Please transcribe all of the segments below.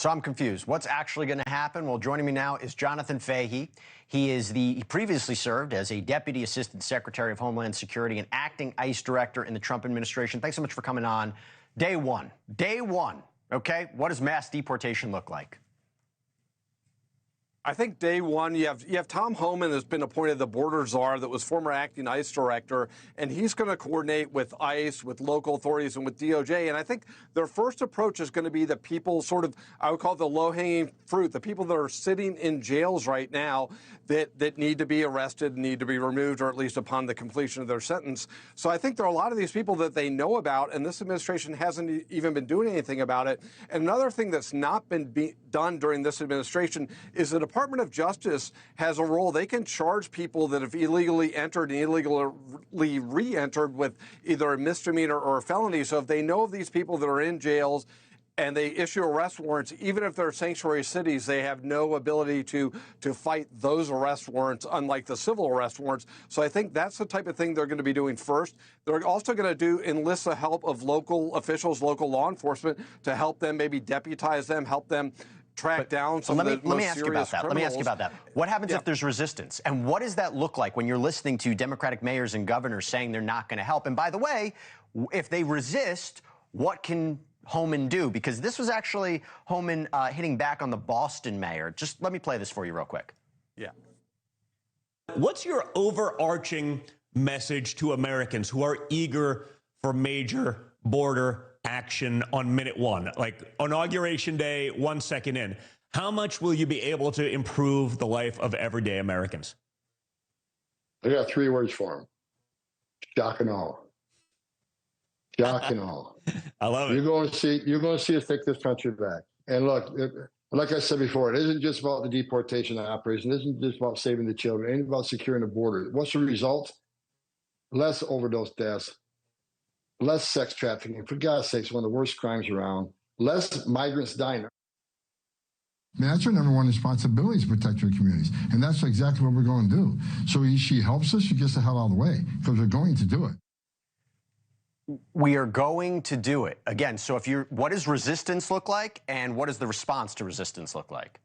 So I'm confused. What's actually going to happen? Well, joining me now is Jonathan Fahey. He previously served as a Deputy Assistant Secretary of Homeland Security and acting ICE Director in the Trump administration. Thanks so much for coming on. Day one, okay? What does mass deportation look like? I think day one, you have Tom Homan, that's been appointed the border czar, that was former acting ICE director, and he's going to coordinate with ICE, with local authorities, and with DOJ. And I think their first approach is going to be the people sort of, I would call it the low-hanging fruit, the people that are sitting in jails right now that need to be arrested, need to be removed, or at least upon the completion of their sentence. So I think there are a lot of these people that they know about, and this administration hasn't even been doing anything about it. And another thing that's not been done during this administration is the Department of Justice has a role. They can charge people that have illegally entered and illegally re-entered with either a misdemeanor or a felony. So if they know of these people that are in jails and they issue arrest warrants, even if they're sanctuary cities, they have no ability to fight those arrest warrants, unlike the civil arrest warrants. So I think that's the type of thing they're going to be doing first. They're also going to enlist the help of local officials, local law enforcement, to help them, maybe deputize them, help them track down some of the most serious criminals. Let me ask you about that. What happens if there's resistance? And what does that look like when you're listening to Democratic mayors and governors saying they're not going to help? And by the way, if they resist, what can Homan do? Because this was actually Homan hitting back on the Boston mayor. Just let me play this for you real quick. Yeah. What's your overarching message to Americans who are eager for major border action on minute one, like inauguration day, 1 second in? How much will you be able to improve the life of everyday Americans? I got 3 words for them: shock and awe. Shock and awe. I love it. You're going to see us take this country back. And look, like I said before, it isn't just about the deportation operation. It isn't just about saving the children. It ain't about securing the border. What's the result? Less overdose deaths, less sex trafficking. For God's sakes, one of the worst crimes around. Less migrants dying. That's our number one responsibility, is protect our communities. And that's exactly what we're going to do. So she helps us, she gets the hell out of the way, because we're going to do it. We are going to do it. Again, so what does resistance look like, and what does the response to resistance look like?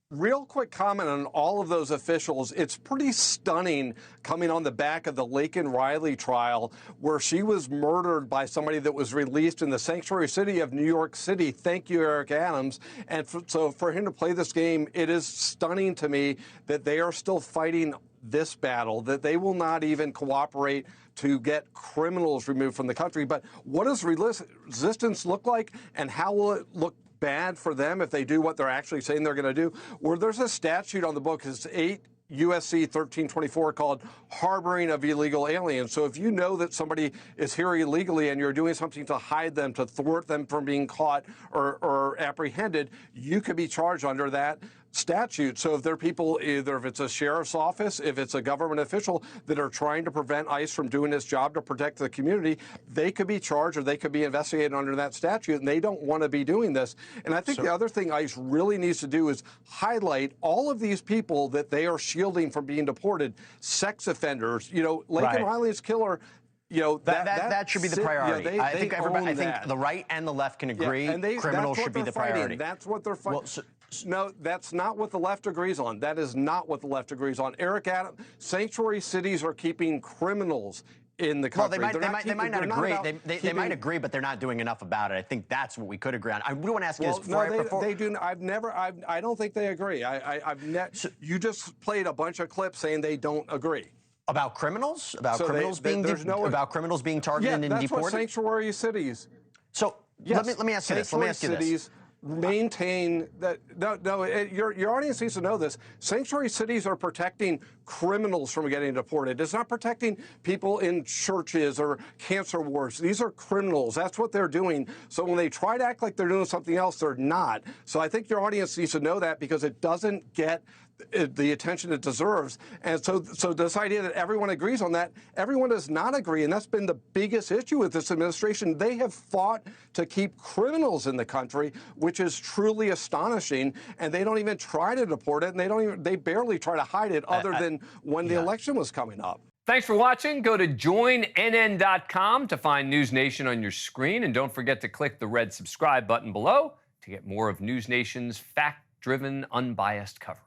Real quick comment on all of those officials. It's pretty stunning coming on the back of the Laken Riley trial, where she was murdered by somebody that was released in the sanctuary city of New York City. Thank you, Eric Adams. And so for him to play this game, it is stunning to me that they are still fighting this battle, that they will not even cooperate to get criminals removed from the country. But what does resistance look like, and how will it look bad for them if they do what they're actually saying they're going to do? Where there's a statute on the book, it's 8 USC 1324, called harboring of illegal aliens. So if you know that somebody is here illegally and you're doing something to hide them, to thwart them from being caught or apprehended, you could be charged under that statute. So if there are people, either if it's a sheriff's office, if it's a government official that are trying to prevent ICE from doing its job to protect the community, they could be charged or they could be investigated under that statute, and they don't want to be doing this. And I think the other thing ICE really needs to do is highlight all of these people that they are shielding from being deported: sex offenders, Laken Riley's killer. That should be the priority. I think the right and the left can agree. Criminals should be the priority. That's what they're fighting. No, that's not what the left agrees on. That is not what the left agrees on. Eric Adams, sanctuary cities are keeping criminals in the country. Well, they might not agree. They might agree, but they're not doing enough about it. I think that's what we could agree on. I do want to ask you this. They do. I don't think they agree. You just played a bunch of clips saying they don't agree. About criminals? About criminals being targeted and deported? That's what sanctuary cities. So let me ask you this. Let me ask you this. Maintain that. Your audience needs to know this. Sanctuary cities are protecting criminals from getting deported. It's not protecting people in churches or cancer wards. These are criminals. That's what they're doing. So when they try to act like they're doing something else, they're not. So I think your audience needs to know that, because it doesn't get the attention it deserves. And so this idea that everyone agrees on that, everyone does not agree. And that's been the biggest issue with this administration. They have fought to keep criminals in the country, which is truly astonishing. And they don't even try to deport it. And they barely try to hide it, other than when the election was coming up. Thanks for watching. Go to joinnn.com to find NewsNation on your screen. And don't forget to click the red subscribe button below to get more of NewsNation's fact-driven, unbiased coverage.